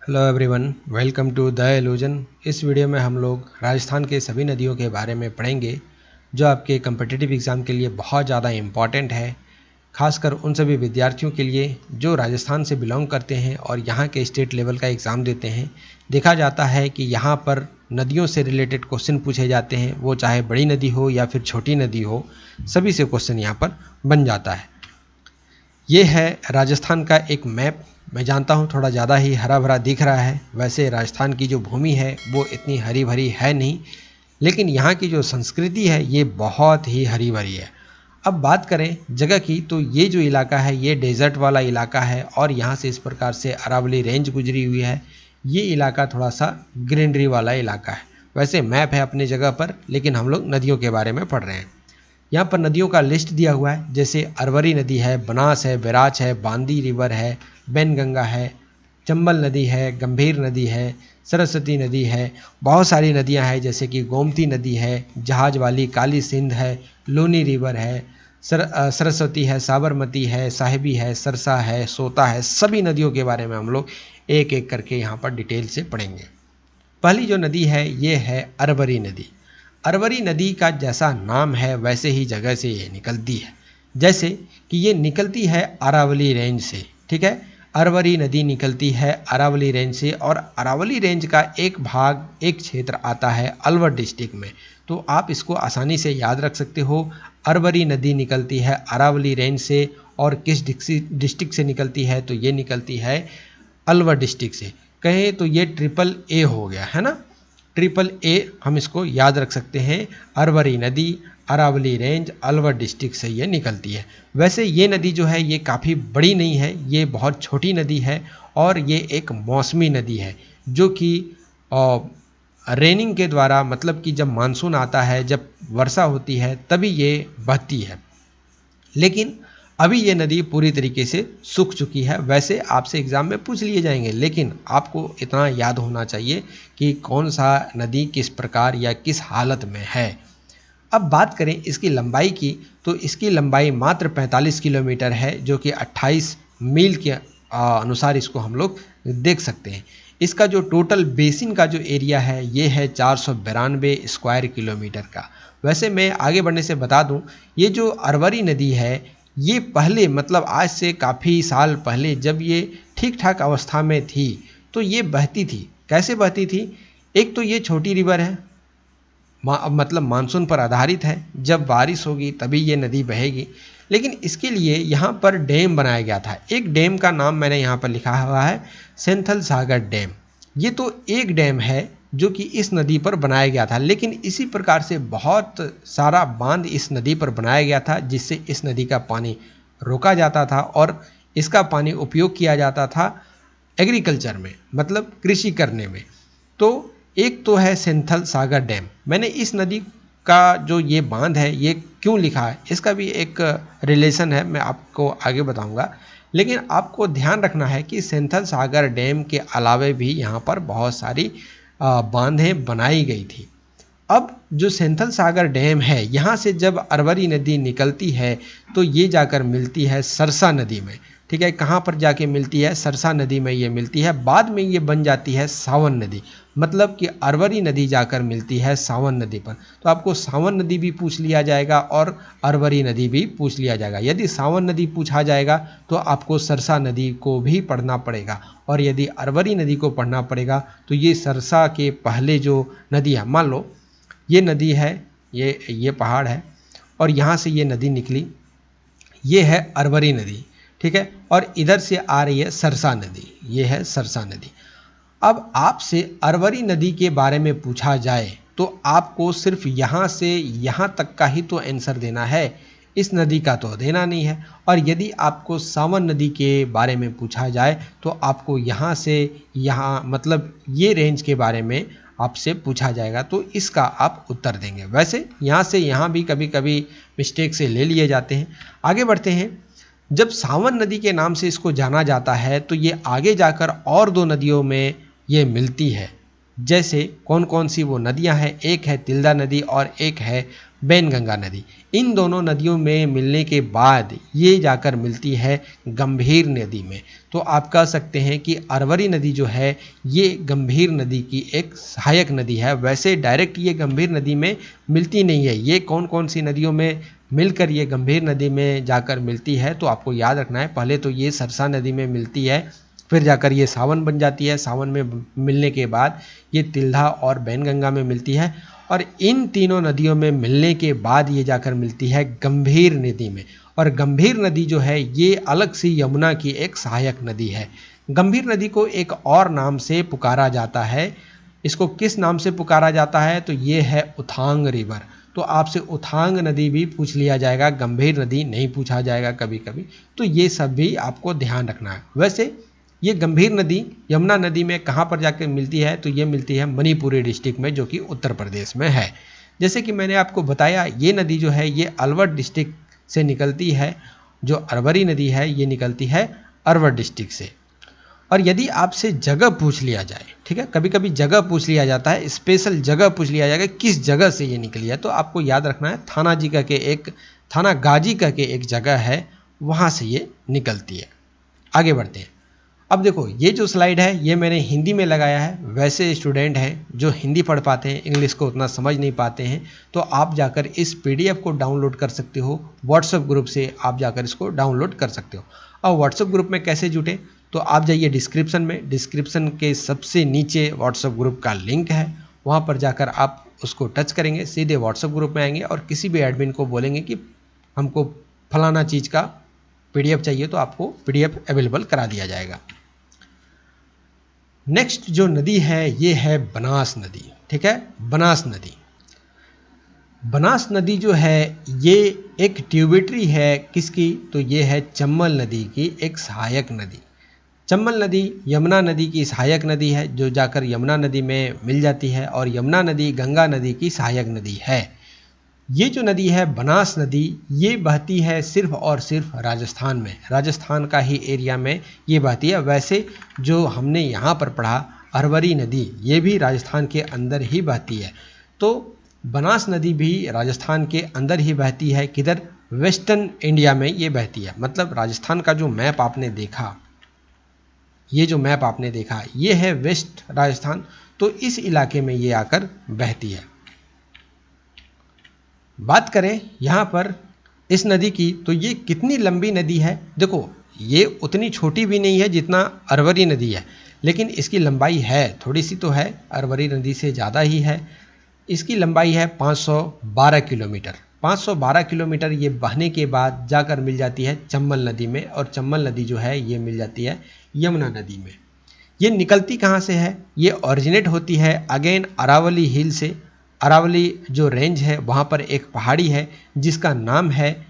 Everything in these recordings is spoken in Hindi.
Hello everyone, welcome to the illusion. इस वीडियो में हम लोग राजस्थान के सभी नदियों के बारे में पढ़ेंगे जो आपके कम्पिटिटिव एग्ज़ाम के लिए बहुत ज़्यादा इम्पॉर्टेंट है, खासकर उन सभी विद्यार्थियों के लिए जो राजस्थान से बिलोंग करते हैं और यहाँ के स्टेट लेवल का एग्ज़ाम देते हैं। देखा जाता है कि यहाँ पर नदियों से रिलेटेड क्वेश्चन पूछे जाते हैं, वो चाहे बड़ी नदी हो या फिर छोटी नदी हो, सभी से क्वेश्चन यहाँ पर बन जाता है। ये है राजस्थान का एक मैप। मैं जानता हूँ थोड़ा ज़्यादा ही हरा भरा दिख रहा है, वैसे राजस्थान की जो भूमि है वो इतनी हरी भरी है नहीं, लेकिन यहाँ की जो संस्कृति है ये बहुत ही हरी भरी है। अब बात करें जगह की, तो ये जो इलाका है ये डेजर्ट वाला इलाका है और यहाँ से इस प्रकार से अरावली रेंज गुजरी हुई है। ये इलाका थोड़ा सा ग्रीनरी वाला इलाका है। वैसे मैप है अपनी जगह पर, लेकिन हम लोग नदियों के बारे में पढ़ रहे हैं। यहाँ पर नदियों का लिस्ट दिया हुआ है, जैसे अरवरी नदी है, बनास है, बैराज है, बांदी रिवर है, बैनगंगा है, चंबल नदी है, गंभीर नदी है, सरस्वती नदी है। बहुत सारी नदियाँ हैं, जैसे कि गोमती नदी है, जहाज वाली, काली सिंध है, लूनी रिवर है, सरस्वती है, साबरमती है, साहिबी है, सरसा है, सोता है। सभी नदियों के बारे में हम लोग एक एक करके यहाँ पर डिटेल से पढ़ेंगे। पहली जो नदी है ये है अरवरी नदी। अरवरी नदी का जैसा नाम है वैसे ही जगह से ये निकलती है, जैसे कि ये निकलती है अरावली रेंज से। ठीक है, अरवरी नदी निकलती है अरावली रेंज से और अरावली रेंज का एक भाग, एक क्षेत्र आता है अलवर डिस्ट्रिक्ट में। तो आप इसको आसानी से याद रख सकते हो। अरवरी नदी निकलती है अरावली रेंज से और किस डिस्ट्रिक्ट से निकलती है, तो ये निकलती है अलवर डिस्ट्रिक्ट से। कहें तो ये ट्रिपल ए हो गया है ना, ट्रिपल ए हम इसको याद रख सकते हैं। अरवरी नदी अरावली रेंज अलवर डिस्ट्रिक्ट से ये निकलती है। वैसे ये नदी जो है ये काफ़ी बड़ी नहीं है, ये बहुत छोटी नदी है और ये एक मौसमी नदी है जो कि रेनिंग के द्वारा, मतलब कि जब मानसून आता है, जब वर्षा होती है तभी ये बहती है। लेकिन अभी ये नदी पूरी तरीके से सूख चुकी है। वैसे आपसे एग्ज़ाम में पूछ लिए जाएंगे, लेकिन आपको इतना याद होना चाहिए कि कौन सा नदी किस प्रकार या किस हालत में है। अब बात करें इसकी लंबाई की, तो इसकी लंबाई मात्र 45 किलोमीटर है, जो कि 28 मील के अनुसार इसको हम लोग देख सकते हैं। इसका जो टोटल बेसिन का जो एरिया है ये है 492 स्क्वायर किलोमीटर का। वैसे मैं आगे बढ़ने से बता दूं, ये जो अरवरी नदी है ये पहले, मतलब आज से काफ़ी साल पहले, जब ये ठीक ठाक अवस्था में थी तो ये बहती थी। कैसे बहती थी? एक तो ये छोटी रिवर है, मतलब मानसून पर आधारित है, जब बारिश होगी तभी ये नदी बहेगी। लेकिन इसके लिए यहाँ पर डैम बनाया गया था। एक डैम का नाम मैंने यहाँ पर लिखा हुआ है सेंथल सागर डैम। ये तो एक डैम है जो कि इस नदी पर बनाया गया था, लेकिन इसी प्रकार से बहुत सारा बांध इस नदी पर बनाया गया था, जिससे इस नदी का पानी रोका जाता था और इसका पानी उपयोग किया जाता था एग्रीकल्चर में, मतलब कृषि करने में। तो एक तो है सेंथल सागर डैम। मैंने इस नदी का जो ये बांध है ये क्यों लिखा है, इसका भी एक रिलेशन है, मैं आपको आगे बताऊंगा। लेकिन आपको ध्यान रखना है कि सेंथल सागर डैम के अलावे भी यहाँ पर बहुत सारी बांधें बनाई गई थी। अब जो सेंथल सागर डैम है, यहाँ से जब अरवरी नदी निकलती है तो ये जाकर मिलती है सरसा नदी में। ठीक है, कहाँ पर जाके मिलती है? सरसा नदी में ये मिलती है। बाद में ये बन जाती है सावन नदी, मतलब कि अरवरी नदी जाकर मिलती है सावन नदी पर। तो आपको सावन नदी भी पूछ लिया जाएगा और अरवरी नदी भी पूछ लिया जाएगा। यदि सावन नदी पूछा जाएगा तो आपको सरसा नदी को भी पढ़ना पड़ेगा, और यदि अरवरी नदी को पढ़ना पड़ेगा तो ये सरसा के पहले जो नदी है, मान लो ये नदी है, ये पहाड़ है और यहाँ से ये नदी निकली, ये है अरवरी नदी। ठीक है, और इधर से आ रही है सरसा नदी, ये है सरसा नदी। अब आपसे अरवरी नदी के बारे में पूछा जाए तो आपको सिर्फ यहाँ से यहाँ तक का ही तो आंसर देना है, इस नदी का तो देना नहीं है। और यदि आपको सावन नदी के बारे में पूछा जाए तो आपको यहाँ से यहाँ, मतलब ये रेंज के बारे में आपसे पूछा जाएगा, तो इसका आप उत्तर देंगे। वैसे यहाँ से यहाँ भी कभी कभी मिस्टेक से ले लिए जाते हैं। आगे बढ़ते हैं। जब सावन नदी के नाम से इसको जाना जाता है तो ये आगे जाकर और दो नदियों में ये मिलती है। जैसे कौन कौन सी वो नदियां हैं? एक है तिल्दा नदी और एक है बैनगंगा नदी। इन दोनों नदियों में मिलने के बाद ये जाकर मिलती है गंभीर नदी में। तो आप कह सकते हैं कि अरवरी नदी जो है ये गंभीर नदी की एक सहायक नदी है। वैसे डायरेक्ट ये गंभीर नदी में मिलती नहीं है। ये कौन कौन सी नदियों में मिलकर ये गंभीर नदी में जाकर मिलती है, तो आपको याद रखना है। पहले तो ये सरसा नदी में मिलती है, फिर जाकर ये सावन बन जाती है। सावन में मिलने के बाद ये तिल्धा और बैनगंगा में मिलती है, और इन तीनों नदियों में मिलने के बाद ये जाकर मिलती है गंभीर नदी में। और गंभीर नदी जो है ये अलग सी यमुना की एक सहायक नदी है। गंभीर नदी को एक और नाम से पुकारा जाता है। इसको किस नाम से पुकारा जाता है, तो ये है उथांग रिवर। तो आपसे उथांग नदी भी पूछ लिया जाएगा, गंभीर नदी नहीं पूछा जाएगा कभी कभी। तो ये सब भी आपको ध्यान रखना है। वैसे ये गंभीर नदी यमुना नदी में कहाँ पर जाकर मिलती है, तो ये मिलती है मणिपुरी डिस्ट्रिक्ट में, जो कि उत्तर प्रदेश में है। जैसे कि मैंने आपको बताया, ये नदी जो है ये अलवर डिस्ट्रिक्ट से निकलती है। जो अरवरी नदी है ये निकलती है अलवर डिस्ट्रिक्ट से। और यदि आपसे जगह पूछ लिया जाए, ठीक है, कभी कभी जगह पूछ लिया जाता है, स्पेशल जगह पूछ लिया जाएगा किस जगह से ये निकली है, तो आपको याद रखना है थाना गाजी का के एक जगह है, वहाँ से ये निकलती है। आगे बढ़ते हैं। अब देखो ये जो स्लाइड है ये मैंने हिंदी में लगाया है। वैसे स्टूडेंट हैं जो हिंदी पढ़ पाते हैं, इंग्लिश को उतना समझ नहीं पाते हैं, तो आप जाकर इस पीडीएफ को डाउनलोड कर सकते हो। व्हाट्सएप ग्रुप से आप जाकर इसको डाउनलोड कर सकते हो। और व्हाट्सएप ग्रुप में कैसे जुटे, तो आप जाइए डिस्क्रिप्शन में, डिस्क्रिप्शन के सबसे नीचे व्हाट्सएप ग्रुप का लिंक है, वहाँ पर जाकर आप उसको टच करेंगे, सीधे व्हाट्सएप ग्रुप में आएंगे और किसी भी एडमिन को बोलेंगे कि हमको फलाना चीज़ का पीडीएफ चाहिए, तो आपको पीडीएफ अवेलेबल करा दिया जाएगा। नेक्स्ट जो नदी है ये है बनास नदी। ठीक है, बनास नदी। बनास नदी जो है ये एक ट्यूबिटरी है किसकी, तो ये है चंबल नदी की एक सहायक नदी। चंबल नदी यमुना नदी की सहायक नदी है, जो जाकर यमुना नदी में मिल जाती है, और यमुना नदी गंगा नदी की सहायक नदी है। ये जो नदी है बनास नदी, ये बहती है सिर्फ और सिर्फ राजस्थान में, राजस्थान का ही एरिया में ये बहती है। वैसे जो हमने यहाँ पर पढ़ा अरवरी नदी, ये भी राजस्थान के अंदर ही बहती है। तो बनास नदी भी राजस्थान के अंदर ही बहती है। किधर, वेस्टर्न इंडिया में ये बहती है। मतलब राजस्थान का जो मैप आपने देखा, ये जो मैप आपने देखा ये है वेस्ट राजस्थान, तो इस इलाके में ये आकर बहती है। बात करें यहाँ पर इस नदी की, तो ये कितनी लंबी नदी है। देखो ये उतनी छोटी भी नहीं है जितना अरवरी नदी है, लेकिन इसकी लंबाई है थोड़ी सी तो है, अरवरी नदी से ज़्यादा ही है। इसकी लंबाई है 512 किलोमीटर। 512 किलोमीटर ये बहने के बाद जाकर मिल जाती है चंबल नदी में, और चंबल नदी जो है ये मिल जाती है यमुना नदी में। ये निकलती कहाँ से है, ये ओरिजिनेट होती है अगेन अरावली हिल से। अरावली जो रेंज है वहाँ पर एक पहाड़ी है जिसका नाम है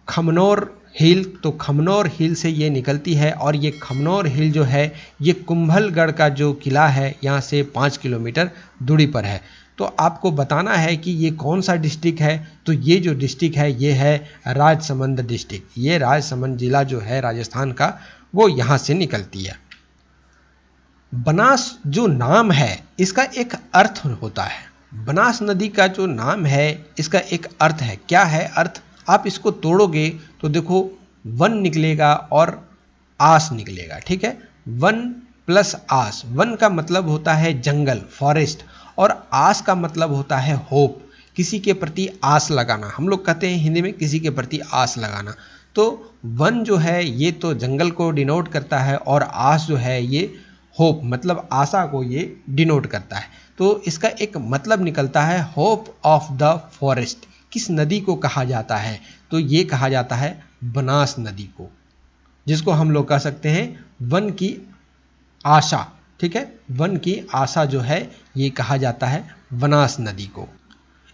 खमनोर हिल। तो खमनोर हिल से ये निकलती है, और ये खमनोर हिल जो है ये कुंभलगढ़ का जो किला है यहाँ से 5 किलोमीटर दूरी पर है। तो आपको बताना है कि ये कौन सा डिस्ट्रिक्ट है, तो ये जो डिस्ट्रिक्ट है ये है राजसमंद डिस्ट्रिक्ट। ये राजसमंद जिला जो है राजस्थान का, वो यहाँ से निकलती है। बनास जो नाम है इसका एक अर्थ होता है। बनास नदी का जो नाम है इसका एक अर्थ है। क्या है अर्थ, आप इसको तोड़ोगे तो देखो वन निकलेगा और आस निकलेगा। ठीक है, वन प्लस आस। वन का मतलब होता है जंगल, फॉरेस्ट, और आस का मतलब होता है होप, किसी के प्रति आस लगाना। हम लोग कहते हैं हिंदी में किसी के प्रति आस लगाना। तो वन जो है ये तो जंगल को डिनोट करता है, और आस जो है ये होप मतलब आशा को ये डिनोट करता है। तो इसका एक मतलब निकलता है होप ऑफ द फॉरेस्ट। किस नदी को कहा जाता है, तो ये कहा जाता है बनास नदी को, जिसको हम लोग कह सकते हैं वन की आशा। ठीक है, वन की आशा जो है ये कहा जाता है बनास नदी को।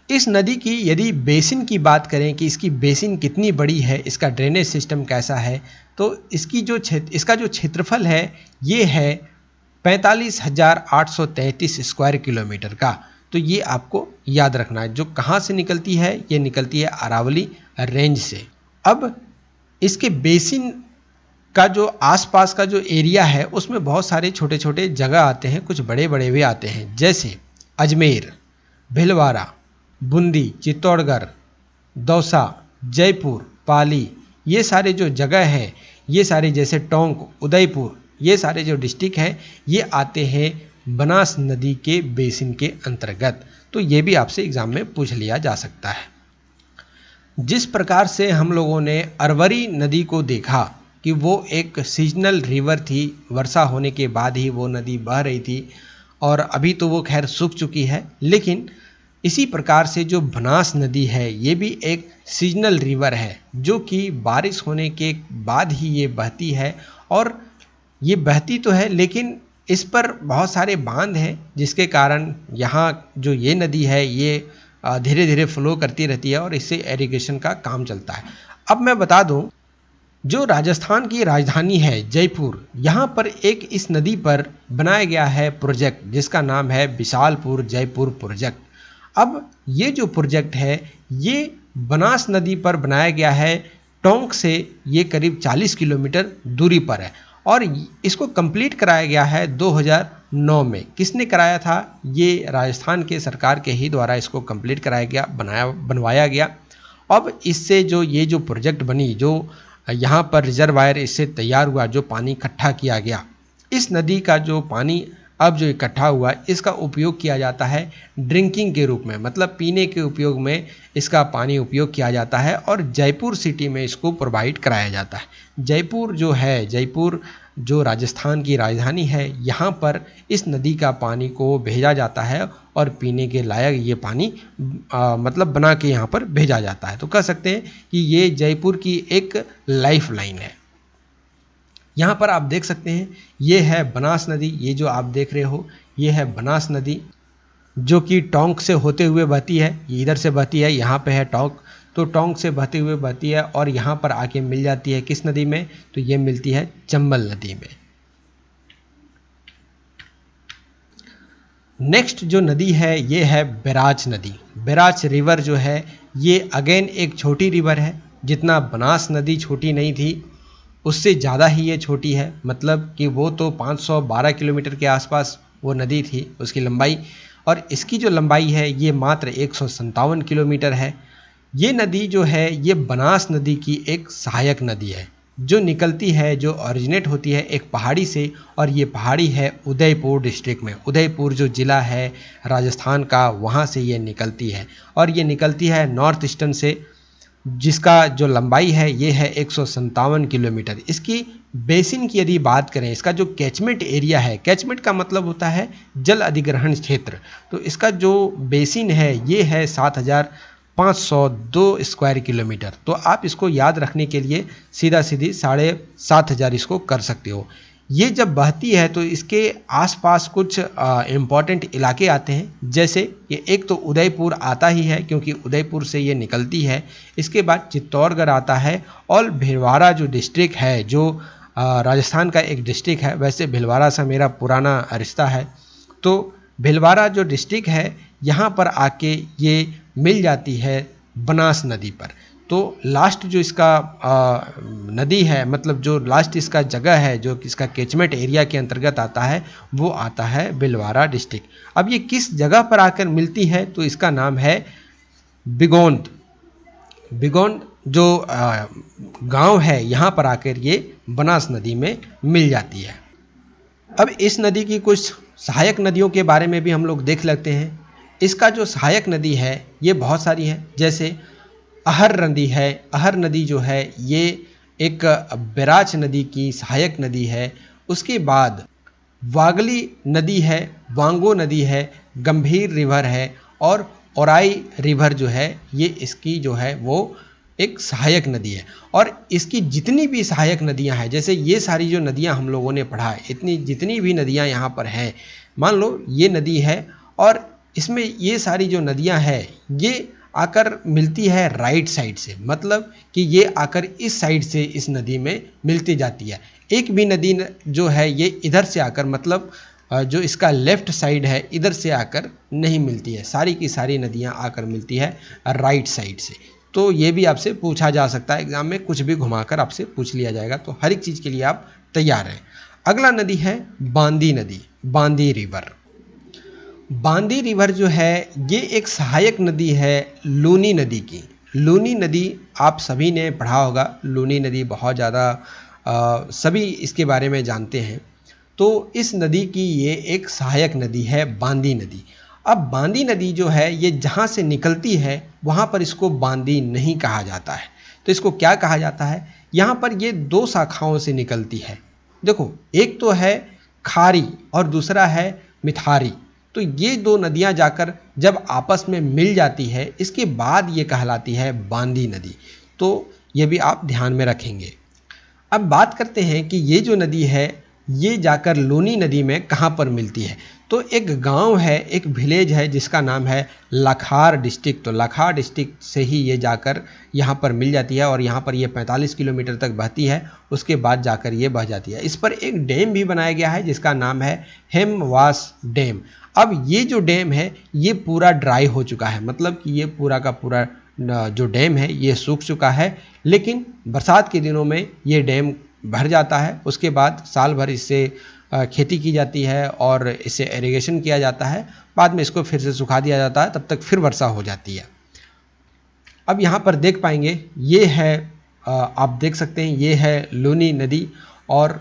इस नदी की यदि बेसिन की बात करें कि इसकी बेसिन कितनी बड़ी है, इसका ड्रेनेज सिस्टम कैसा है, तो इसका जो क्षेत्रफल है ये है 45,833 स्क्वायर किलोमीटर का। तो ये आपको याद रखना है। जो कहाँ से निकलती है, ये निकलती है अरावली रेंज से। अब इसके बेसिन का जो आसपास का जो एरिया है उसमें बहुत सारे छोटे छोटे जगह आते हैं, कुछ बड़े बड़े भी आते हैं, जैसे अजमेर, भिलवाड़ा, बूंदी, चित्तौड़गढ़, दौसा, जयपुर, पाली, ये सारे जो जगह हैं, ये सारे जैसे टोंक, उदयपुर, ये सारे जो डिस्ट्रिक्ट हैं ये आते हैं बनास नदी के बेसिन के अंतर्गत। तो ये भी आपसे एग्जाम में पूछ लिया जा सकता है। जिस प्रकार से हम लोगों ने अरवरी नदी को देखा कि वो एक सीजनल रिवर थी, वर्षा होने के बाद ही वो नदी बह रही थी और अभी तो वो खैर सूख चुकी है, लेकिन इसी प्रकार से जो बनास नदी है ये भी एक सीजनल रिवर है जो कि बारिश होने के बाद ही ये बहती है। और ये बहती तो है लेकिन इस पर बहुत सारे बांध हैं जिसके कारण यहाँ जो ये नदी है ये धीरे धीरे फ्लो करती रहती है और इससे इरिगेशन का काम चलता है। अब मैं बता दूं, जो राजस्थान की राजधानी है जयपुर, यहाँ पर एक इस नदी पर बनाया गया है प्रोजेक्ट जिसका नाम है विशालपुर जयपुर प्रोजेक्ट। अब ये जो प्रोजेक्ट है ये बनास नदी पर बनाया गया है, टोंक से ये करीब 40 किलोमीटर दूरी पर है और इसको कंप्लीट कराया गया है 2009 में। किसने कराया था? ये राजस्थान के सरकार के ही द्वारा इसको कंप्लीट कराया गया, बनवाया गया। अब इससे जो ये जो प्रोजेक्ट बनी, जो यहाँ पर रिजर्वायर इससे तैयार हुआ, जो पानी इकट्ठा किया गया, इस नदी का जो पानी अब जो इकट्ठा हुआ इसका उपयोग किया जाता है ड्रिंकिंग के रूप में, मतलब पीने के उपयोग में इसका पानी उपयोग किया जाता है और जयपुर सिटी में इसको प्रोवाइड कराया जाता है। जयपुर जो है, जयपुर जो राजस्थान की राजधानी है, यहाँ पर इस नदी का पानी को भेजा जाता है और पीने के लायक ये पानी मतलब बना के यहाँ पर भेजा जाता है। तो कह सकते हैं कि ये जयपुर की एक लाइफ लाइन है। यहाँ पर आप देख सकते हैं ये है बनास नदी, ये जो आप देख रहे हो ये है बनास नदी जो कि टोंक से होते हुए बहती है, ये इधर से बहती है, यहाँ पे है टोंक, तो टोंक से बहते हुए बहती है और यहाँ पर आके मिल जाती है किस नदी में? तो ये मिलती है चंबल नदी में। नेक्स्ट जो नदी है ये है बैराज नदी। बैराज रिवर जो है ये अगेन एक छोटी रिवर है, जितना बनास नदी छोटी नहीं थी उससे ज़्यादा ही ये छोटी है, मतलब कि वो तो 512 किलोमीटर के आसपास वो नदी थी उसकी लंबाई, और इसकी जो लंबाई है ये मात्र 157 किलोमीटर है। ये नदी जो है ये बनास नदी की एक सहायक नदी है जो निकलती है, जो ओरिजिनेट होती है एक पहाड़ी से, और ये पहाड़ी है उदयपुर डिस्ट्रिक्ट में। उदयपुर जो ज़िला है राजस्थान का, वहाँ से ये निकलती है और ये निकलती है नॉर्थ ईस्टर्न से, जिसका जो लंबाई है ये है 157 किलोमीटर। इसकी बेसिन की यदि बात करें, इसका जो कैचमेंट एरिया है, कैचमेंट का मतलब होता है जल अधिग्रहण क्षेत्र, तो इसका जो बेसिन है ये है 7,502 स्क्वायर किलोमीटर। तो आप इसको याद रखने के लिए सीधा सीधी 7,500 इसको कर सकते हो। ये जब बहती है तो इसके आसपास कुछ इम्पॉर्टेंट इलाके आते हैं, जैसे ये एक तो उदयपुर आता ही है क्योंकि उदयपुर से ये निकलती है, इसके बाद चित्तौड़गढ़ आता है और भीलवाड़ा जो डिस्ट्रिक्ट है, जो राजस्थान का एक डिस्ट्रिक्ट है, वैसे भीलवाड़ा से मेरा पुराना रिश्ता है, तो भीलवाड़ा जो डिस्ट्रिक्ट है यहाँ पर आके ये मिल जाती है बनास नदी पर। तो लास्ट जो इसका नदी है, मतलब जो लास्ट इसका जगह है जो इसका कैचमेंट एरिया के अंतर्गत आता है, वो आता है भीलवाड़ा डिस्ट्रिक्ट। अब ये किस जगह पर आकर मिलती है? तो इसका नाम है बिगोंद। बिगोंद जो गांव है यहाँ पर आकर ये बनास नदी में मिल जाती है। अब इस नदी की कुछ सहायक नदियों के बारे में भी हम लोग देख लेते हैं। इसका जो सहायक नदी है ये बहुत सारी है, जैसे अहर नदी है। अहर नदी जो है ये एक बैराज नदी की सहायक नदी है। उसके बाद वागली नदी है, वांगो नदी है, गंभीर रिवर है और ओराई रिवर जो है ये इसकी जो है वो एक सहायक नदी है। और इसकी जितनी भी सहायक नदियां हैं, जैसे ये सारी जो नदियां हम लोगों ने पढ़ा है, इतनी जितनी भी नदियां यहाँ पर हैं, मान लो ये नदी है और इसमें ये सारी जो नदियां हैं ये आकर मिलती है राइट साइड से, मतलब कि ये आकर इस साइड से इस नदी में मिलती जाती है। एक भी नदी जो है ये इधर से आकर, मतलब जो इसका लेफ्ट साइड है इधर से आकर नहीं मिलती है, सारी की सारी नदियां आकर मिलती है राइट साइड से। तो ये भी आपसे पूछा जा सकता है एग्जाम में, कुछ भी घुमाकर आपसे पूछ लिया जाएगा, तो हर एक चीज़ के लिए आप तैयार हैं। अगला नदी है बांदी नदी, बांदी रिवर। बांदी रिवर जो है ये एक सहायक नदी है लूनी नदी की। लूनी नदी आप सभी ने पढ़ा होगा, लूनी नदी बहुत ज़्यादा सभी इसके बारे में जानते हैं। तो इस नदी की ये एक सहायक नदी है बांदी नदी। अब बांदी नदी जो है ये जहाँ से निकलती है वहाँ पर इसको बांदी नहीं कहा जाता है। तो इसको क्या कहा जाता है? यहाँ पर ये दो शाखाओं से निकलती है। देखो, एक तो है खारी और दूसरा है मिथारी। तो ये दो नदियाँ जाकर जब आपस में मिल जाती है, इसके बाद ये कहलाती है बांदी नदी। तो ये भी आप ध्यान में रखेंगे। अब बात करते हैं कि ये जो नदी है ये जाकर लूनी नदी में कहाँ पर मिलती है। तो एक गांव है, एक विलेज है जिसका नाम है लखार डिस्ट्रिक्ट। तो लखार डिस्ट्रिक्ट से ही ये जाकर यहाँ पर मिल जाती है और यहाँ पर ये 45 किलोमीटर तक बहती है, उसके बाद जाकर ये बह जाती है। इस पर एक डैम भी बनाया गया है जिसका नाम है हेमवास डैम। अब ये जो डैम है ये पूरा ड्राई हो चुका है, मतलब कि ये पूरा का पूरा जो डैम है ये सूख चुका है, लेकिन बरसात के दिनों में ये डैम भर जाता है। उसके बाद साल भर इससे खेती की जाती है और इसे इरिगेशन किया जाता है। बाद में इसको फिर से सुखा दिया जाता है, तब तक फिर वर्षा हो जाती है। अब यहाँ पर देख पाएंगे ये है, आप देख सकते हैं ये है लूनी नदी और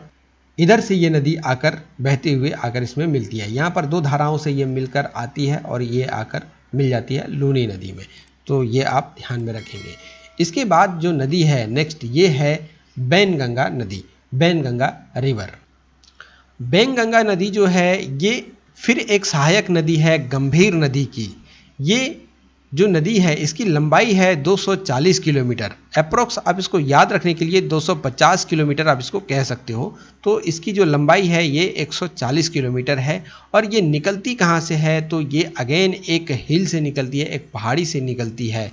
इधर से ये नदी आकर बहते हुए आकर इसमें मिलती है। यहाँ पर दो धाराओं से ये मिलकर आती है और ये आकर मिल जाती है लूनी नदी में। तो ये आप ध्यान में रखेंगे। इसके बाद जो नदी है नेक्स्ट, ये है बैनगंगा नदी, बैनगंगा रिवर। बैनगंगा नदी जो है ये फिर एक सहायक नदी है गंभीर नदी की। ये जो नदी है इसकी लंबाई है 240 किलोमीटर अप्रोक्स। आप इसको याद रखने के लिए 250 किलोमीटर आप इसको कह सकते हो। तो इसकी जो लंबाई है ये 140 किलोमीटर है। और ये निकलती कहाँ से है? तो ये अगेन एक हिल से निकलती है, एक पहाड़ी से निकलती है।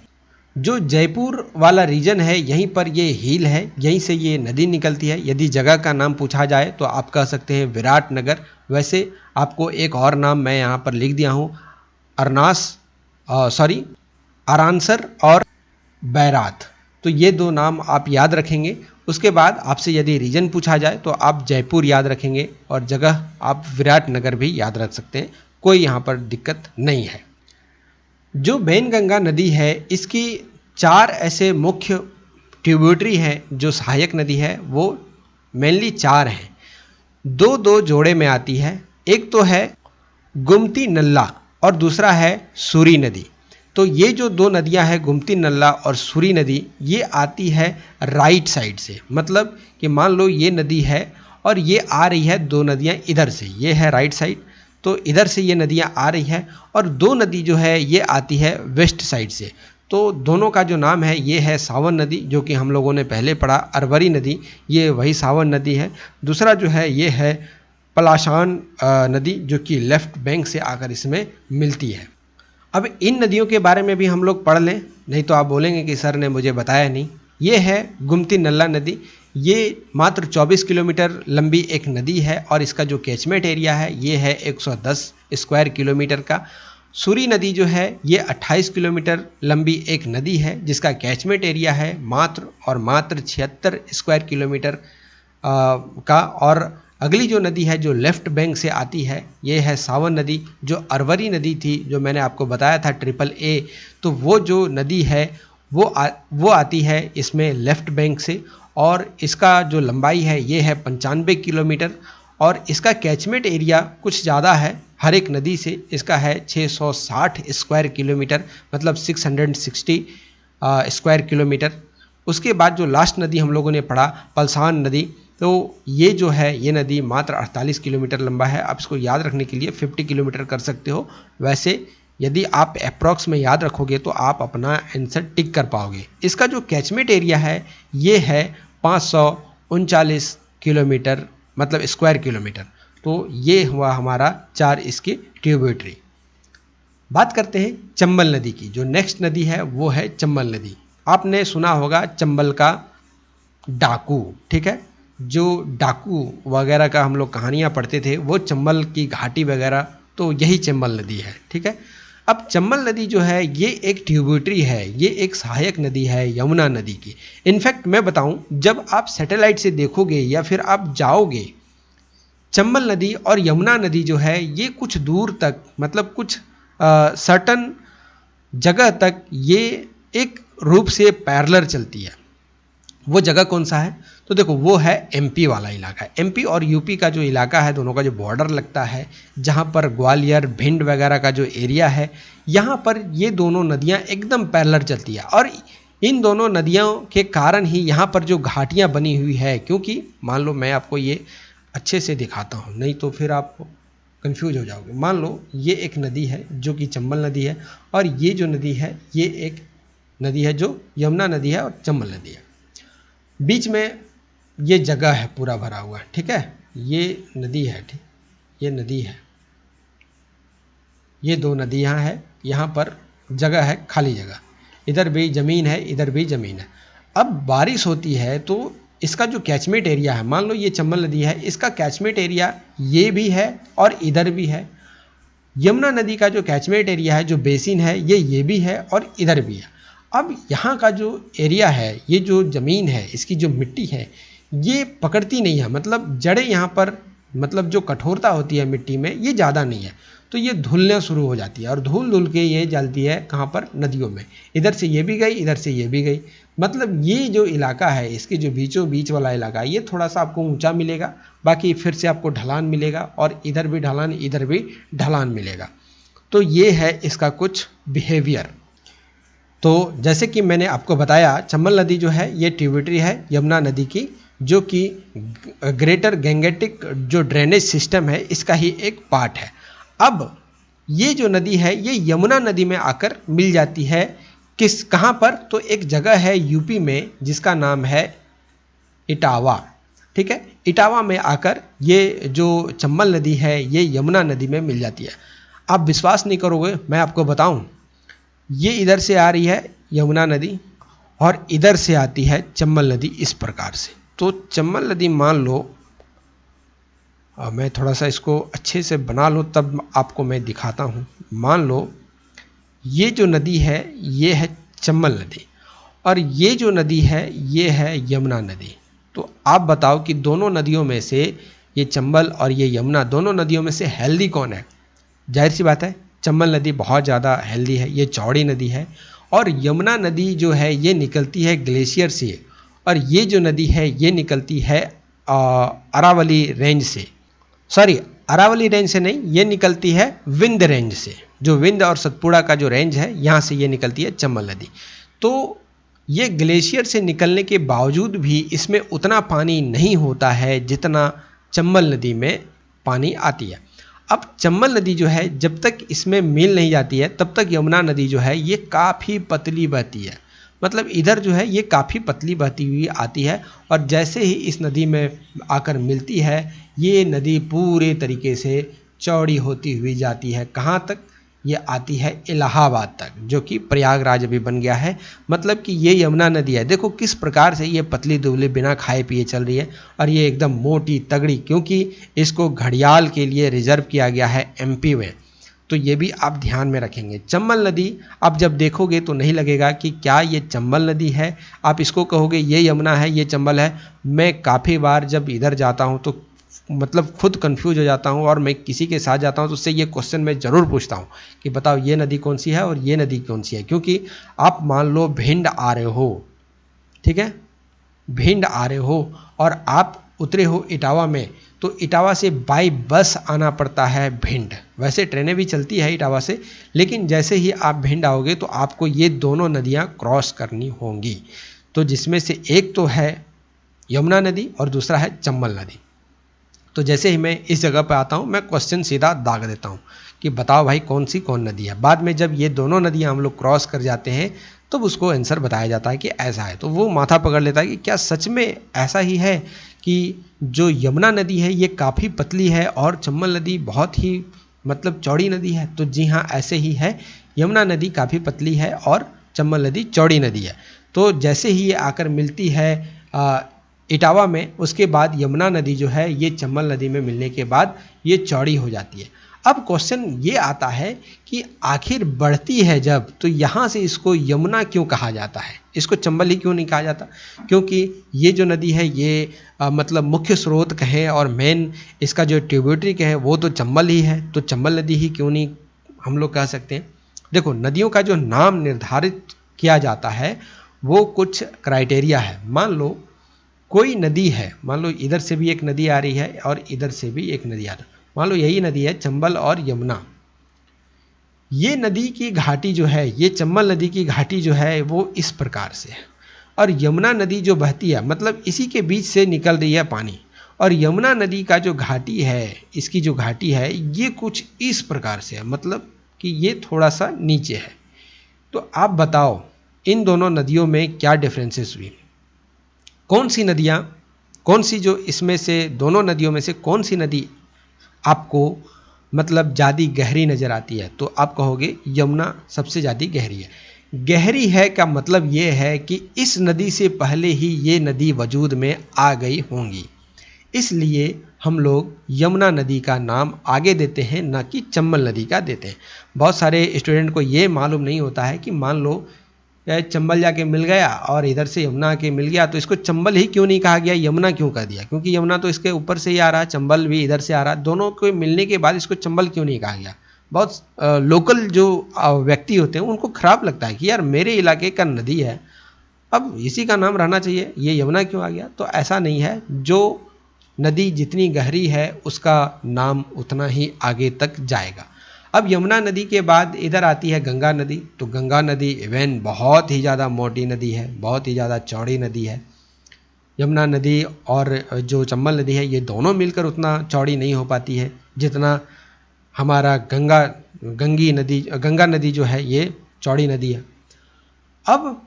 जो जयपुर वाला रीजन है यहीं पर ये हिल है, यहीं से ये नदी निकलती है। यदि जगह का नाम पूछा जाए तो आप कह सकते हैं विराटनगर। वैसे आपको एक और नाम मैं यहाँ पर लिख दिया हूँ, आरानसर और बैरात। तो ये दो नाम आप याद रखेंगे। उसके बाद आपसे यदि रीजन पूछा जाए तो आप जयपुर याद रखेंगे और जगह आप विराटनगर भी याद रख सकते हैं, कोई यहाँ पर दिक्कत नहीं है। जो बैनगंगा नदी है इसकी चार ऐसे मुख्य ट्रिब्यूटरी हैं। जो सहायक नदी है वो मेनली चार हैं, दो दो जोड़े में आती है। एक तो है गुमती नल्ला और दूसरा है सूरी नदी। तो ये जो दो नदियां हैं गुमती नल्ला और सूरी नदी, ये आती है राइट साइड से। मतलब कि मान लो ये नदी है और ये आ रही है, दो नदियां इधर से, ये है राइट साइड, तो इधर से ये नदियां आ रही है। और दो नदी जो है ये आती है वेस्ट साइड से। तो दोनों का जो नाम है ये है सावन नदी, जो कि हम लोगों ने पहले पढ़ा, अरवरी नदी, ये वही सावन नदी है। दूसरा जो है ये है पलाशान नदी, जो कि लेफ्ट बैंक से आकर इसमें मिलती है। अब इन नदियों के बारे में भी हम लोग पढ़ लें, नहीं तो आप बोलेंगे कि सर ने मुझे बताया नहीं। ये है गुमती नल्ला नदी, ये मात्र 24 किलोमीटर लंबी एक नदी है और इसका जो कैचमेंट एरिया है ये है 110 स्क्वायर किलोमीटर का। सूरी नदी जो है ये 28 किलोमीटर लंबी एक नदी है जिसका कैचमेंट एरिया है मात्र 76 स्क्वायर किलोमीटर का। और अगली जो नदी है जो लेफ्ट बैंक से आती है ये है सावन नदी। जो अरवरी नदी थी जो मैंने आपको बताया था AAA, तो वो जो नदी है वो आती है इसमें लेफ्ट बैंक से और इसका जो लंबाई है ये है 95 किलोमीटर और इसका कैचमेंट एरिया कुछ ज़्यादा है हर एक नदी से। इसका है 660 स्क्वायर किलोमीटर, मतलब 660 स्क्वायर किलोमीटर। उसके बाद जो लास्ट नदी हम लोगों ने पढ़ा पलसान नदी, तो ये जो है ये नदी मात्र 48 किलोमीटर लंबा है। आप इसको याद रखने के लिए 50 किलोमीटर कर सकते हो। वैसे यदि आप अप्रॉक्स में याद रखोगे तो आप अपना आंसर टिक कर पाओगे। इसका जो कैचमेंट एरिया है ये है 539 किलोमीटर, मतलब स्क्वायर किलोमीटर। तो ये हुआ हमारा चार इसके ट्रिब्यूटरी। बात करते हैं चंबल नदी की। जो नेक्स्ट नदी है वो है चंबल नदी। आपने सुना होगा चंबल का डाकू, ठीक है, जो डाकू वगैरह का हम लोग कहानियाँ पढ़ते थे वो चंबल की घाटी वगैरह, तो यही चंबल नदी है, ठीक है। अब चंबल नदी जो है ये एक ट्रिब्यूटरी है, ये एक सहायक नदी है यमुना नदी की। इनफैक्ट मैं बताऊं, जब आप सैटेलाइट से देखोगे या फिर आप जाओगे चंबल नदी और यमुना नदी जो है ये कुछ दूर तक, मतलब कुछ सर्टन जगह तक ये एक रूप से पैरेलल चलती है। वो जगह कौन सा है? तो देखो वो है एमपी वाला इलाका। एमपी और यूपी का जो इलाका है, दोनों का जो बॉर्डर लगता है, जहाँ पर ग्वालियर भिंड वगैरह का जो एरिया है, यहाँ पर ये दोनों नदियाँ एकदम पैरेलल चलती है। और इन दोनों नदियों के कारण ही यहाँ पर जो घाटियाँ बनी हुई है, क्योंकि मान लो मैं आपको ये अच्छे से दिखाता हूँ, नहीं तो फिर आप कंफ्यूज हो जाओगे। मान लो ये एक नदी है जो कि चंबल नदी है, और ये जो नदी है ये एक नदी है जो यमुना नदी है और चंबल नदी है। बीच में ये जगह है पूरा भरा हुआ, ठीक है, ये नदी है, ठीक, ये नदी है, ये दो नदियाँ हैं, यहाँ पर जगह है, खाली जगह, इधर भी ज़मीन है, इधर भी ज़मीन है। अब बारिश होती है तो इसका जो कैचमेंट एरिया है, मान लो ये चंबल नदी है, इसका कैचमेंट एरिया ये भी है और इधर भी है। यमुना नदी का जो कैचमेंट एरिया है, जो बेसिन है, ये भी है और इधर भी है। अब यहाँ का जो एरिया है, ये जो ज़मीन है, इसकी जो मिट्टी है, ये पकड़ती नहीं है, मतलब जड़ें यहाँ पर, मतलब जो कठोरता होती है मिट्टी में, ये ज़्यादा नहीं है, तो ये धुलना शुरू हो जाती है और धुल धुल के ये जलती है कहाँ पर? नदियों में। इधर से ये भी गई, इधर से ये भी गई, मतलब ये जो इलाका है, इसके जो बीचों बीच वाला इलाका है, ये थोड़ा सा आपको ऊंचा मिलेगा, बाकी फिर से आपको ढलान मिलेगा, और इधर भी ढलान, इधर भी ढलान मिलेगा। तो ये है इसका कुछ बिहेवियर। तो जैसे कि मैंने आपको बताया, चंबल नदी जो है ये ट्रिब्यूटरी है यमुना नदी की, जो कि ग्रेटर गंगेटिक जो ड्रेनेज सिस्टम है इसका ही एक पार्ट है। अब ये जो नदी है ये यमुना नदी में आकर मिल जाती है, कहाँ पर? तो एक जगह है यूपी में जिसका नाम है इटावा, ठीक है। इटावा में आकर ये जो चंबल नदी है ये यमुना नदी में मिल जाती है। आप विश्वास नहीं करोगे, मैं आपको बताऊं, ये इधर से आ रही है यमुना नदी और इधर से आती है चंबल नदी, इस प्रकार से। तो चंबल नदी मान लो, मैं थोड़ा सा इसको अच्छे से बना लूँ तब आपको मैं दिखाता हूँ। मान लो ये जो नदी है ये है चंबल नदी, और ये जो नदी है ये है यमुना नदी। तो आप बताओ कि दोनों नदियों में से, ये चंबल और ये यमुना, दोनों नदियों में से हेल्दी कौन है? जाहिर सी बात है चंबल नदी बहुत ज़्यादा हेल्दी है, ये चौड़ी नदी है। और यमुना नदी जो है ये निकलती है ग्लेशियर से, और ये जो नदी है ये निकलती है अरावली रेंज से, सॉरी अरावली रेंज से नहीं, ये निकलती है विंध्य रेंज से, जो विंध्य और सतपुड़ा का जो रेंज है यहाँ से ये निकलती है चंबल नदी। तो ये ग्लेशियर से निकलने के बावजूद भी इसमें उतना पानी नहीं होता है जितना चंबल नदी में पानी आती है। अब चंबल नदी जो है जब तक इसमें मिल नहीं जाती है तब तक यमुना नदी जो है ये काफ़ी पतली बहती है, मतलब इधर जो है ये काफ़ी पतली बहती हुई आती है, और जैसे ही इस नदी में आकर मिलती है ये नदी पूरे तरीके से चौड़ी होती हुई जाती है। कहाँ तक? ये आती है इलाहाबाद तक, जो कि प्रयागराज अभी बन गया है। मतलब कि ये यमुना नदी है, देखो किस प्रकार से ये पतली दुबली बिना खाए पिए चल रही है, और ये एकदम मोटी तगड़ी, क्योंकि इसको घड़ियाल के लिए रिजर्व किया गया है एमपी में। तो ये भी आप ध्यान में रखेंगे। चंबल नदी आप जब देखोगे तो नहीं लगेगा कि क्या ये चंबल नदी है, आप इसको कहोगे ये यमुना है ये चंबल है। मैं काफ़ी बार जब इधर जाता हूँ तो मतलब खुद कंफ्यूज हो जाता हूँ, और मैं किसी के साथ जाता हूँ तो उससे ये क्वेश्चन मैं ज़रूर पूछता हूँ कि बताओ ये नदी कौन सी है और ये नदी कौन सी है। क्योंकि आप मान लो भिंड आ रहे हो, ठीक है, भिंड आ रहे हो और आप उतरे हो इटावा में, तो इटावा से बाई बस आना पड़ता है भिंड। वैसे ट्रेनें भी चलती है इटावा से, लेकिन जैसे ही आप भिंड आओगे तो आपको ये दोनों नदियाँ क्रॉस करनी होंगी। तो जिसमें से एक तो है यमुना नदी और दूसरा है चंबल नदी। तो जैसे ही मैं इस जगह पर आता हूँ मैं क्वेश्चन सीधा दाग देता हूँ कि बताओ भाई कौन सी कौन नदी है। बाद में जब ये दोनों नदियाँ हम लोग क्रॉस कर जाते हैं तो उसको आंसर बताया जाता है कि ऐसा है। तो वो माथा पकड़ लेता है कि क्या सच में ऐसा ही है कि जो यमुना नदी है ये काफ़ी पतली है और चंबल नदी बहुत ही मतलब चौड़ी नदी है। तो जी हाँ, ऐसे ही है, यमुना नदी काफ़ी पतली है और चंबल नदी चौड़ी नदी है। तो जैसे ही ये आकर मिलती है इटावा में, उसके बाद यमुना नदी जो है ये चंबल नदी में मिलने के बाद ये चौड़ी हो जाती है। अब क्वेश्चन ये आता है कि आखिर बढ़ती है जब, तो यहाँ से इसको यमुना क्यों कहा जाता है, इसको चंबल ही क्यों नहीं कहा जाता? क्योंकि ये जो नदी है ये मतलब मुख्य स्रोत कहें और मेन इसका जो ट्रिब्यूटरी कहें वो तो चंबल ही है, तो चंबल नदी ही क्यों नहीं हम लोग कह सकते हैं? देखो, नदियों का जो नाम निर्धारित किया जाता है वो कुछ क्राइटेरिया है। मान लो कोई नदी है, मान लो इधर से भी एक नदी आ रही है और इधर से भी एक नदी आ रही है, मान लो यही नदी है चंबल और यमुना। ये नदी की घाटी जो है, ये चंबल नदी की घाटी जो है वो इस प्रकार से है, और यमुना नदी जो बहती है मतलब इसी के बीच से निकल रही है पानी, और यमुना नदी का जो घाटी है, इसकी जो घाटी है ये कुछ इस प्रकार से है, मतलब कि ये थोड़ा सा नीचे है। तो आप बताओ इन दोनों नदियों में क्या डिफरेंसेस हुई? कौन सी नदियाँ, कौन सी जो इसमें से दोनों नदियों में से कौन सी नदी आपको मतलब ज़्यादा गहरी नज़र आती है? तो आप कहोगे यमुना सबसे ज़्यादा गहरी है। गहरी है का मतलब ये है कि इस नदी से पहले ही ये नदी वजूद में आ गई होंगी, इसलिए हम लोग यमुना नदी का नाम आगे देते हैं, ना कि चंबल नदी का देते हैं। बहुत सारे स्टूडेंट को ये मालूम नहीं होता है कि मान लो चंबल जाके मिल गया और इधर से यमुना के मिल गया, तो इसको चंबल ही क्यों नहीं कहा गया, यमुना क्यों कर दिया? क्योंकि यमुना तो इसके ऊपर से ही आ रहा है, चंबल भी इधर से आ रहा है, दोनों को मिलने के बाद इसको चंबल क्यों नहीं कहा गया? बहुत लोकल जो व्यक्ति होते हैं उनको खराब लगता है कि यार मेरे इलाके का नदी है, अब इसी का नाम रहना चाहिए, ये यमुना क्यों आ गया? तो ऐसा नहीं है, जो नदी जितनी गहरी है उसका नाम उतना ही आगे तक जाएगा। अब यमुना नदी के बाद इधर आती है गंगा नदी। तो गंगा नदी इवन बहुत ही ज़्यादा मोटी नदी है, बहुत ही ज़्यादा चौड़ी नदी है। यमुना नदी और जो चंबल नदी है ये दोनों मिलकर उतना चौड़ी नहीं हो पाती है जितना हमारा गंगा नदी जो है ये चौड़ी नदी है। अब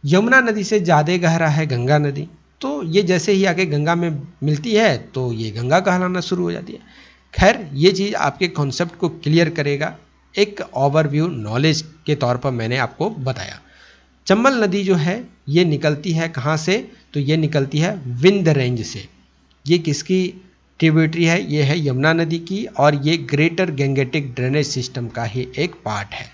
यमुना नदी से ज़्यादा गहरा है गंगा नदी, तो ये जैसे ही आके गंगा में मिलती है तो ये गंगा कहलाना शुरू हो जाती है। खैर, ये चीज़ आपके कॉन्सेप्ट को क्लियर करेगा, एक ओवरव्यू नॉलेज के तौर पर मैंने आपको बताया। चंबल नदी जो है ये निकलती है कहाँ से? तो ये निकलती है विंध्य रेंज से। ये किसकी ट्रिब्यूटरी है? ये है यमुना नदी की, और ये ग्रेटर गैंगेटिक ड्रेनेज सिस्टम का ही एक पार्ट है।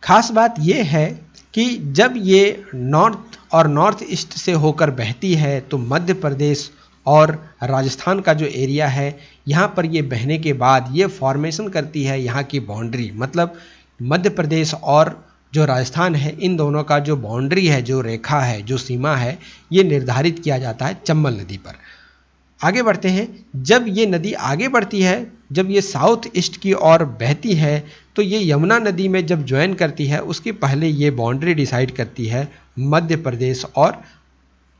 खास बात ये है कि जब ये नॉर्थ और नॉर्थ ईस्ट से होकर बहती है तो मध्य प्रदेश और राजस्थान का जो एरिया है यहाँ पर ये बहने के बाद ये फॉर्मेशन करती है यहाँ की बाउंड्री, मतलब मध्य प्रदेश और जो राजस्थान है इन दोनों का जो बाउंड्री है, जो रेखा है, जो सीमा है, ये निर्धारित किया जाता है चंबल नदी पर। आगे बढ़ते हैं। जब ये नदी आगे बढ़ती है, जब ये साउथ ईस्ट की ओर बहती है, तो ये यमुना नदी में जब ज्वाइन करती है उसके पहले ये बाउंड्री डिसाइड करती है मध्य प्रदेश और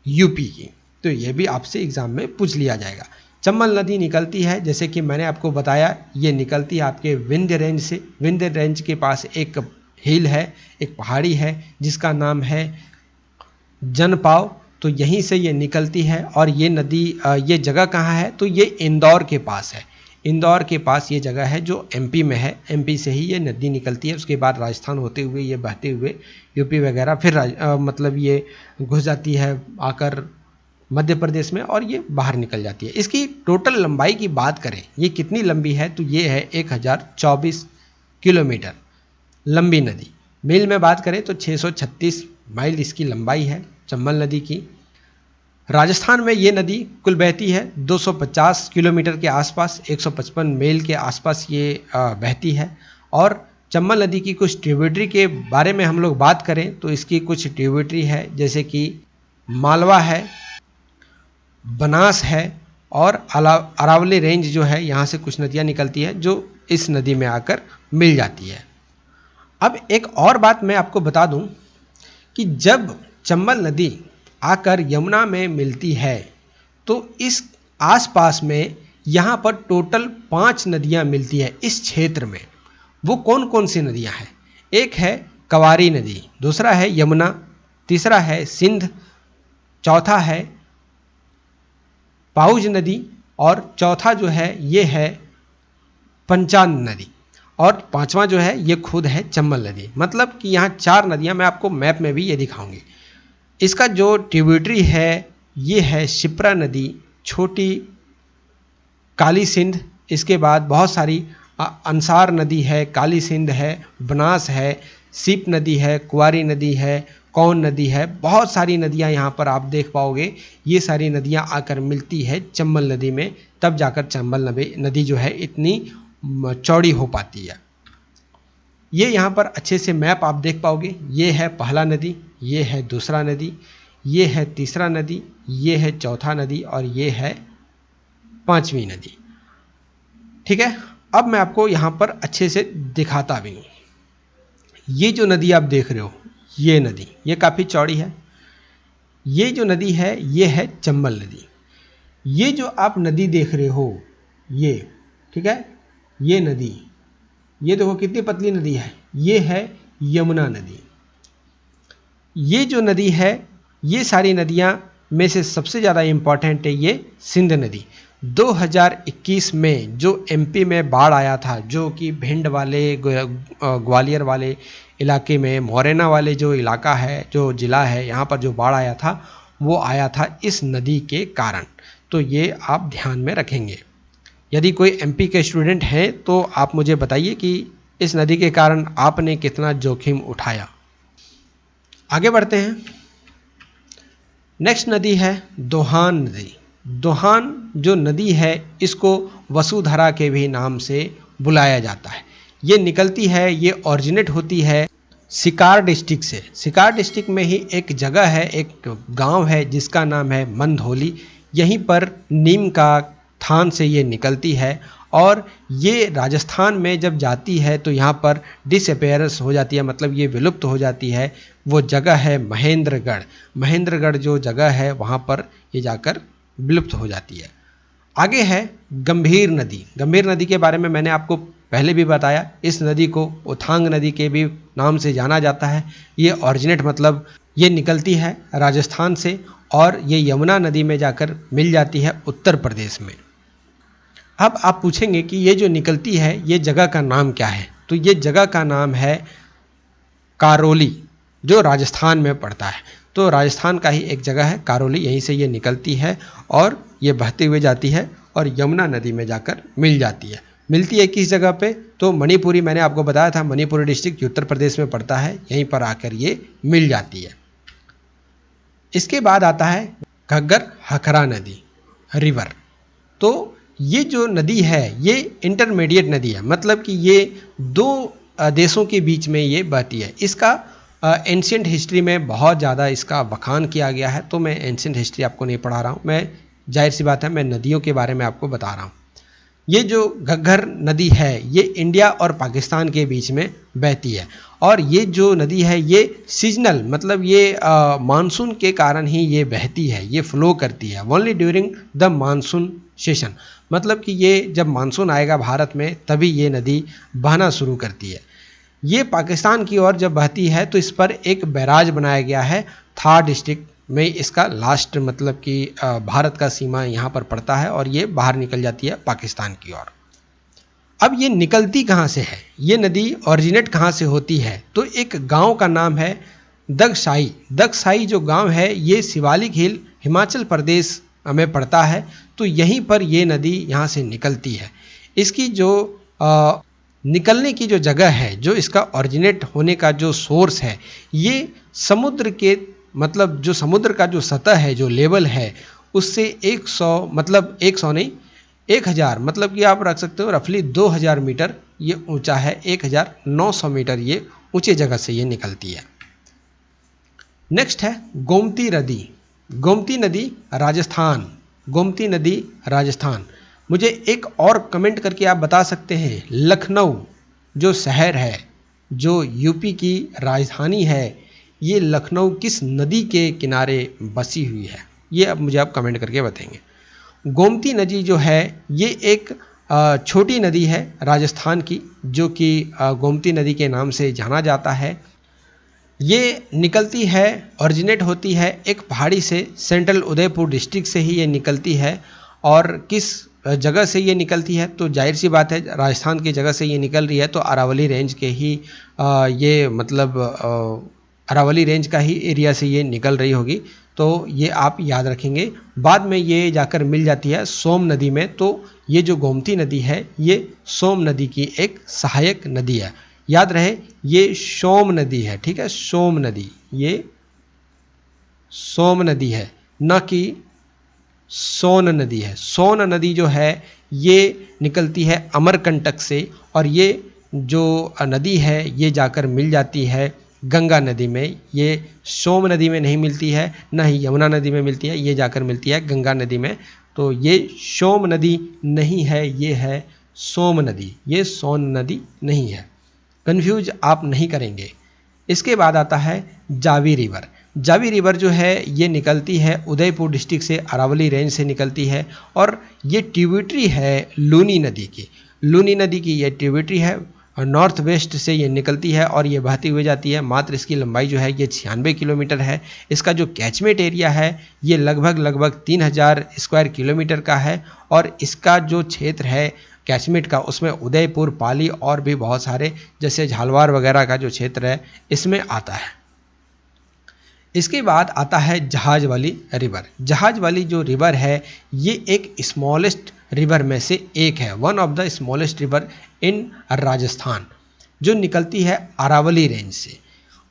यूपी की। तो ये भी आपसे एग्जाम में पूछ लिया जाएगा। चंबल नदी निकलती है, जैसे कि मैंने आपको बताया, ये निकलती है आपके विंध्य रेंज से। विंध्य रेंज के पास एक हिल है, एक पहाड़ी है जिसका नाम है जनपाव। तो यहीं से ये निकलती है, और ये नदी ये जगह कहाँ है? तो ये इंदौर के पास है। इंदौर के पास ये जगह है जो एमपी में है। एमपी से ही ये नदी निकलती है, उसके बाद राजस्थान होते हुए ये बहते हुए यूपी वगैरह, फिर मतलब ये घुस जाती है आकर मध्य प्रदेश में, और ये बाहर निकल जाती है। इसकी टोटल लंबाई की बात करें, ये कितनी लंबी है? तो ये है 1024 किलोमीटर लंबी नदी। मील में बात करें तो 636 माइल इसकी लंबाई है चंबल नदी की। राजस्थान में ये नदी कुल बहती है 250 किलोमीटर के आसपास, 155 मील के आसपास ये बहती है। और चंबल नदी की कुछ ट्रिब्यूटरी के बारे में हम लोग बात करें तो इसकी कुछ ट्रिब्यूटरी है, जैसे कि मालवा है, बनास है, और अरावली रेंज जो है यहाँ से कुछ नदियाँ निकलती है जो इस नदी में आकर मिल जाती है। अब एक और बात मैं आपको बता दूं कि जब चंबल नदी आकर यमुना में मिलती है तो इस आसपास में यहाँ पर टोटल 5 नदियाँ मिलती है इस क्षेत्र में। वो कौन कौन सी नदियाँ हैं? एक है कवारी नदी, दूसरा है यमुना, तीसरा है सिंध, चौथा है पाउज नदी, और चौथा जो है ये है पंचान नदी, और पांचवा जो है ये खुद है चंबल नदी। मतलब कि यहाँ 4 नदियाँ, मैं आपको मैप में भी ये दिखाऊंगी। इसका जो ट्रिब्यूटरी है ये है शिप्रा नदी, छोटी काली सिंध, इसके बाद बहुत सारी अंसार नदी है, काली सिंध है, बनास है, सीप नदी है, कुंवारी नदी है, कौन नदी है, बहुत सारी नदियां यहाँ पर आप देख पाओगे। ये सारी नदियां आकर मिलती है चंबल नदी में, तब जाकर चंबल नदी जो है इतनी चौड़ी हो पाती है। ये यहाँ पर अच्छे से मैप आप देख पाओगे। ये है पहला नदी, ये है दूसरा नदी, ये है तीसरा नदी, ये है चौथा नदी और ये है पांचवी नदी। ठीक है, अब मैं आपको यहाँ पर अच्छे से दिखाता भी हूँ। ये जो नदी आप देख रहे हो, ये नदी ये काफ़ी चौड़ी है। ये जो नदी है ये है चंबल नदी। ये जो आप नदी देख रहे हो ये, ठीक है, ये नदी, ये देखो कितनी पतली नदी है, ये है यमुना नदी। ये जो नदी है, ये सारी नदियाँ में से सबसे ज़्यादा इम्पॉर्टेंट है ये सिंध नदी। 2021 में जो एमपी में बाढ़ आया था, जो कि भिंड वाले, ग्वालियर वाले इलाके में, मोरेना वाले जो इलाका है, जो ज़िला है, यहाँ पर जो बाढ़ आया था वो आया था इस नदी के कारण। तो ये आप ध्यान में रखेंगे। यदि कोई एमपी के स्टूडेंट हैं तो आप मुझे बताइए कि इस नदी के कारण आपने कितना जोखिम उठाया। आगे बढ़ते हैं। नेक्स्ट नदी है दोहान नदी। दोहान जो नदी है इसको वसुधरा के भी नाम से बुलाया जाता है। ये निकलती है, ये ऑरिजिनेट होती है सिकार डिस्ट्रिक्ट से। सिकार डिस्ट्रिक्ट में ही एक जगह है, एक गांव है जिसका नाम है मंधोली। यहीं पर नीम का थान से ये निकलती है और ये राजस्थान में जब जाती है तो यहाँ पर डिसअपेयरेंस हो जाती है, मतलब ये विलुप्त हो जाती है। वो जगह है महेंद्रगढ़। महेंद्रगढ़ जो जगह है वहाँ पर ये जाकर विलुप्त हो जाती है। आगे है गंभीर नदी। गंभीर नदी के बारे में मैंने आपको पहले भी बताया। इस नदी को उथांग नदी के भी नाम से जाना जाता है। ये ऑरिजिनेट मतलब ये निकलती है राजस्थान से और ये यमुना नदी में जाकर मिल जाती है उत्तर प्रदेश में। अब आप पूछेंगे कि ये जो निकलती है ये जगह का नाम क्या है, तो ये जगह का नाम है कारोली, जो राजस्थान में पड़ता है। तो राजस्थान का ही एक जगह है कारोली, यहीं से ये निकलती है और ये बहते हुए जाती है और यमुना नदी में जाकर मिल जाती है। मिलती है किस जगह पे, तो मणिपुरी, मैंने आपको बताया था मणिपुरी डिस्ट्रिक्ट उत्तर प्रदेश में पड़ता है, यहीं पर आकर ये मिल जाती है। इसके बाद आता है घग्गर हकरा नदी रिवर। तो ये जो नदी है ये इंटरमीडिएट नदी है, मतलब कि ये दो देशों के बीच में ये बहती है। इसका एंशिएंट हिस्ट्री में बहुत ज़्यादा इसका बखान किया गया है, तो मैं एंशिएंट हिस्ट्री आपको नहीं पढ़ा रहा हूँ। मैं जाहिर सी बात है मैं नदियों के बारे में आपको बता रहा हूँ। ये जो घग्गर नदी है ये इंडिया और पाकिस्तान के बीच में बहती है और ये जो नदी है ये सीजनल, मतलब ये मानसून के कारण ही ये बहती है, ये फ्लो करती है only during the monsoon session. मतलब कि ये जब मानसून आएगा भारत में तभी ये नदी बहना शुरू करती है। ये पाकिस्तान की ओर जब बहती है तो इस पर एक बैराज बनाया गया है थार डिस्ट्रिक्ट में। इसका लास्ट मतलब कि भारत का सीमा यहाँ पर पड़ता है और ये बाहर निकल जाती है पाकिस्तान की ओर। अब ये निकलती कहाँ से है, ये नदी ओरिजिनेट कहाँ से होती है, तो एक गांव का नाम है दगसाई। दगसाई जो गांव है ये शिवालिक हिल हिमाचल प्रदेश में पड़ता है। तो यहीं पर ये नदी यहाँ से निकलती है। इसकी जो निकलने की जो जगह है, जो इसका ओरिजिनेट होने का जो सोर्स है, ये समुद्र के, मतलब जो समुद्र का जो सतह है, जो लेवल है उससे 100, मतलब 100 नहीं 1000, मतलब कि आप रख सकते हो रफली 2000 मीटर ये ऊंचा है। 1900 मीटर ये ऊंचे जगह से ये निकलती है। नेक्स्ट है गोमती नदी। गोमती नदी राजस्थान। गोमती नदी राजस्थान। मुझे एक और कमेंट करके आप बता सकते हैं लखनऊ जो शहर है, जो यूपी की राजधानी है, ये लखनऊ किस नदी के किनारे बसी हुई है, ये अब मुझे आप कमेंट करके बताएंगे। गोमती नदी जो है ये एक छोटी नदी है राजस्थान की, जो कि गोमती नदी के नाम से जाना जाता है। ये निकलती है, ओरिजिनेट होती है एक पहाड़ी से, सेंट्रल उदयपुर डिस्ट्रिक्ट से ही ये निकलती है। और किस जगह से ये निकलती है, तो जाहिर सी बात है राजस्थान की जगह से ये निकल रही है तो अरावली रेंज के ही ये मतलब अरावली रेंज का ही एरिया से ये निकल रही होगी, तो ये आप याद रखेंगे। बाद में ये जाकर मिल जाती है सोम नदी में। तो ये जो गोमती नदी है ये सोम नदी की एक सहायक नदी है। याद रहे ये सोम नदी है, ठीक है, सोम नदी, ये सोम नदी है, न कि सोन नदी है। सोन नदी जो है ये निकलती है अमरकंटक से, और ये जो नदी है ये जाकर मिल जाती है गंगा नदी में। ये सोम नदी में नहीं मिलती है, न ही यमुना नदी में मिलती है, ये जाकर मिलती है गंगा नदी में। तो ये सोम नदी नहीं है, ये है सोम नदी, ये सोन नदी नहीं है। कंफ्यूज आप नहीं करेंगे। इसके बाद आता है जावी रिवर। जावी रिवर जो है ये निकलती है उदयपुर डिस्ट्रिक्ट से, अरावली रेंज से निकलती है, और ये ट्रिब्यूटरी है लूनी नदी की। लूनी नदी की ये ट्रिब्यूटरी है, नॉर्थ वेस्ट से ये निकलती है और ये बहती हुई जाती है। मात्र इसकी लंबाई जो है ये 96 किलोमीटर है। इसका जो कैचमेंट एरिया है ये लगभग 3000 स्क्वायर किलोमीटर का है, और इसका जो क्षेत्र है कैचमेंट का उसमें उदयपुर, पाली और भी बहुत सारे जैसे झालवाड़ वगैरह का जो क्षेत्र है इसमें आता है। इसके बाद आता है जहाज वाली रिवर। जहाज वाली जो रिवर है ये एक स्मॉलेस्ट रिवर में से एक है, one of the smallest river in Rajasthan, जो निकलती है अरावली रेंज से।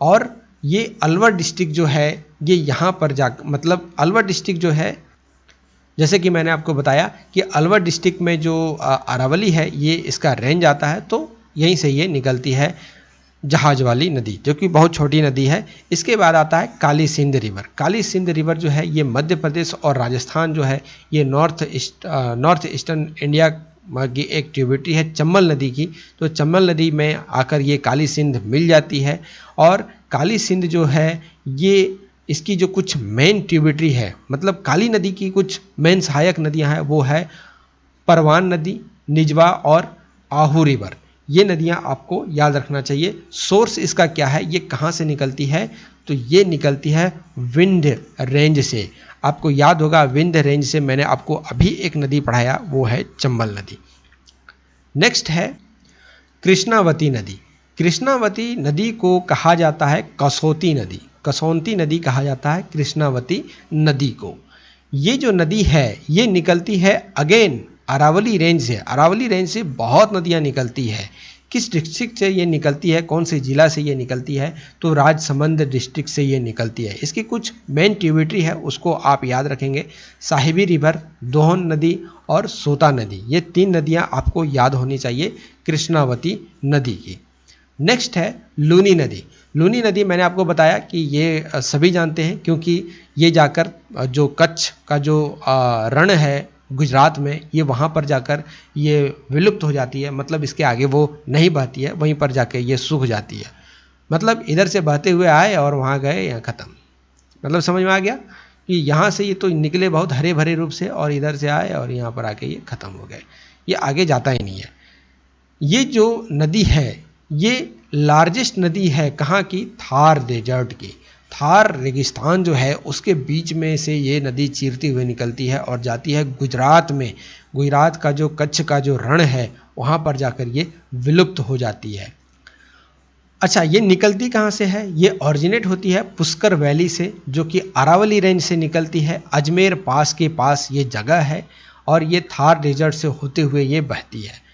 और ये अलवर डिस्ट्रिक्ट जो है ये यहाँ पर मतलब अलवर डिस्ट्रिक्ट जो है, जैसे कि मैंने आपको बताया कि अलवर डिस्ट्रिक्ट में जो अरावली है ये इसका रेंज आता है, तो यहीं से ये निकलती है जहाज वाली नदी, जो कि बहुत छोटी नदी है। इसके बाद आता है काली सिंध रिवर। काली सिंध रिवर जो है ये मध्य प्रदेश और राजस्थान जो है ये नॉर्थ ईस्टर्न इंडिया की एक ट्रिब्यूटरी है चंबल नदी की। तो चंबल नदी में आकर ये काली सिंध मिल जाती है। और काली सिंध जो है ये इसकी जो कुछ मेन ट्रिब्यूटरी है, मतलब काली नदी की कुछ मेन सहायक नदियां हैं, वो है परवान नदी, निजवा और आहू रिवर। ये नदियां आपको याद रखना चाहिए। सोर्स इसका क्या है, ये कहाँ से निकलती है, तो ये निकलती है विंध्य रेंज से। आपको याद होगा विंध्य रेंज से मैंने आपको अभी एक नदी पढ़ाया, वो है चंबल नदी। नेक्स्ट है कृष्णावती नदी। कृष्णावती नदी को कहा जाता है कसौती नदी। कसौती नदी कहा जाता है कृष्णावती नदी को। ये जो नदी है ये निकलती है अगेन अरावली रेंज से। अरावली रेंज से बहुत नदियां निकलती है। किस डिस्ट्रिक्ट से ये निकलती है, कौन से ज़िला से ये निकलती है, तो राजसमंद डिस्ट्रिक्ट से ये निकलती है। इसकी कुछ मेन ट्रिब्यूटरी है उसको आप याद रखेंगे, साहिबी रिवर, दोहन नदी और सोता नदी। ये 3 नदियां आपको याद होनी चाहिए कृष्णावती नदी की। नेक्स्ट है लूनी नदी। लूनी नदी मैंने आपको बताया कि ये सभी जानते हैं, क्योंकि ये जाकर जो कच्छ का जो रण है गुजरात में, ये वहाँ पर जाकर ये विलुप्त हो जाती है। मतलब इसके आगे वो नहीं बहती है, वहीं पर जाके ये सूख जाती है। मतलब इधर से बहते हुए आए और वहाँ गए, यहाँ ख़त्म। मतलब समझ में आ गया कि यहाँ से ये तो निकले बहुत हरे भरे रूप से, और इधर से आए और यहाँ पर आके ये ख़त्म हो गए, ये आगे जाता ही नहीं है। ये जो नदी है ये लार्जेस्ट नदी है कहाँ की, थार डेजर्ट की। थार रेगिस्तान जो है उसके बीच में से ये नदी चीरती हुई निकलती है और जाती है गुजरात में। गुजरात का जो कच्छ का जो रण है वहाँ पर जाकर ये विलुप्त हो जाती है। अच्छा, ये निकलती कहाँ से है, ये ऑरिजिनेट होती है पुष्कर वैली से, जो कि अरावली रेंज से निकलती है। अजमेर पास के पास ये जगह है और ये थार डेजर्ट से होते हुए ये बहती है।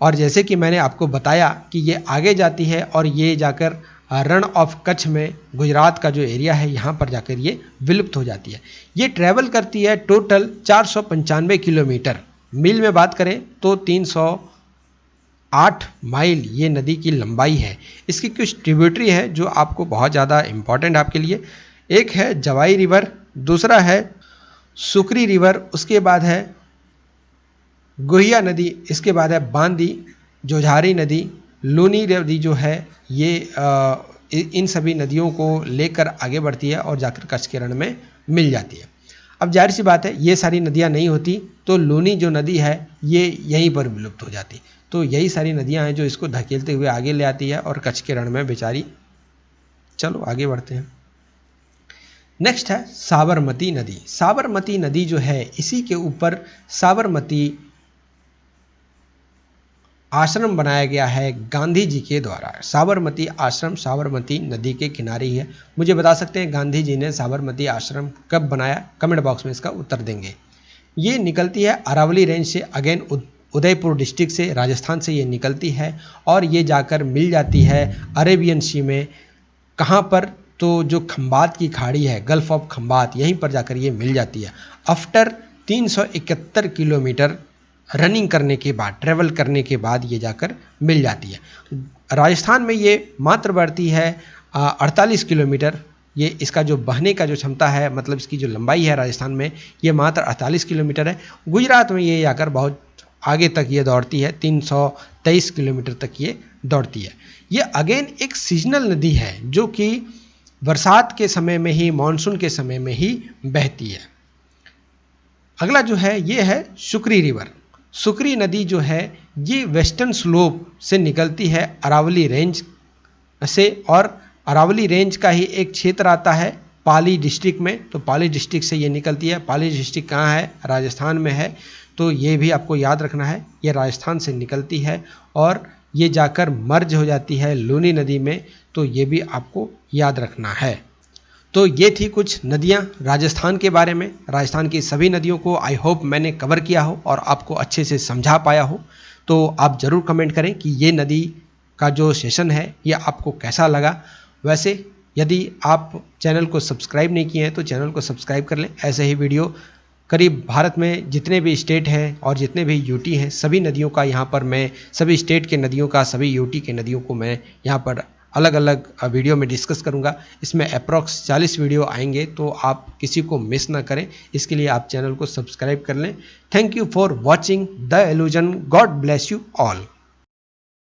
और जैसे कि मैंने आपको बताया कि ये आगे जाती है और ये जाकर रण ऑफ कच्छ में गुजरात का जो एरिया है यहाँ पर जाकर ये विलुप्त हो जाती है। ये ट्रैवल करती है टोटल 495 किलोमीटर। मील में बात करें तो 308 माइल ये नदी की लंबाई है। इसकी कुछ ट्रिब्यूटरी है जो आपको बहुत ज़्यादा इम्पॉर्टेंट आपके लिए। एक है जवाई रिवर, दूसरा है सुकरी रिवर, उसके बाद है गुहिया नदी, इसके बाद है बांदी, जोझारी नदी, लूनी नदी जो है ये इन सभी नदियों को लेकर आगे बढ़ती है और जाकर कच्छ के रण में मिल जाती है। अब जाहिर सी बात है ये सारी नदियाँ नहीं होती तो लूनी जो नदी है ये यहीं पर विलुप्त हो जाती। तो यही सारी नदियाँ हैं जो इसको धकेलते हुए आगे ले आती है और कच्छ के रण में बेचारी। चलो आगे बढ़ते हैं। नेक्स्ट है साबरमती नदी। साबरमती नदी जो है इसी के ऊपर साबरमती आश्रम बनाया गया है गांधी जी के द्वारा। साबरमती आश्रम साबरमती नदी के किनारे ही है। मुझे बता सकते हैं गांधी जी ने साबरमती आश्रम कब बनाया? कमेंट बॉक्स में इसका उत्तर देंगे। ये निकलती है अरावली रेंज से, अगेन उदयपुर डिस्ट्रिक्ट से, राजस्थान से ये निकलती है और ये जाकर मिल जाती है अरेबियन सी में। कहाँ पर? तो जो खंबात की खाड़ी है, गल्फ ऑफ खंबात, यहीं पर जाकर ये मिल जाती है। आफ्टर 371 किलोमीटर रनिंग करने के बाद, ट्रेवल करने के बाद ये जाकर मिल जाती है। राजस्थान में ये मात्र बढ़ती है 48 किलोमीटर। ये इसका जो बहने का जो क्षमता है, मतलब इसकी जो लंबाई है राजस्थान में, ये मात्र 48 किलोमीटर है। गुजरात में ये जाकर बहुत आगे तक ये दौड़ती है, 323 किलोमीटर तक ये दौड़ती है। ये अगेन एक सीजनल नदी है जो कि बरसात के समय में ही, मानसून के समय में ही बहती है। अगला जो है ये है सुकरी रिवर। सुकरी नदी जो है ये वेस्टर्न स्लोप से निकलती है अरावली रेंज से, और अरावली रेंज का ही एक क्षेत्र आता है पाली डिस्ट्रिक्ट में। तो पाली डिस्ट्रिक्ट से ये निकलती है। पाली डिस्ट्रिक्ट कहाँ है? राजस्थान में है। तो ये भी आपको याद रखना है, ये राजस्थान से निकलती है और ये जाकर मर्ज हो जाती है लूनी नदी में। तो ये भी आपको याद रखना है। तो ये थी कुछ नदियाँ राजस्थान के बारे में। राजस्थान की सभी नदियों को आई होप मैंने कवर किया हो और आपको अच्छे से समझा पाया हो। तो आप ज़रूर कमेंट करें कि ये नदी का जो सेशन है ये आपको कैसा लगा। वैसे यदि आप चैनल को सब्सक्राइब नहीं किए हैं तो चैनल को सब्सक्राइब कर लें। ऐसे ही वीडियो करीब भारत में जितने भी स्टेट हैं और जितने भी यूटी हैं, सभी नदियों का यहाँ पर मैं, सभी स्टेट के नदियों का, सभी यूटी के नदियों को मैं यहाँ पर अलग अलग वीडियो में डिस्कस करूँगा। इसमें अप्रॉक्स 40 वीडियो आएंगे, तो आप किसी को मिस ना करें, इसके लिए आप चैनल को सब्सक्राइब कर लें। Thank you for watching the illusion. God bless you all.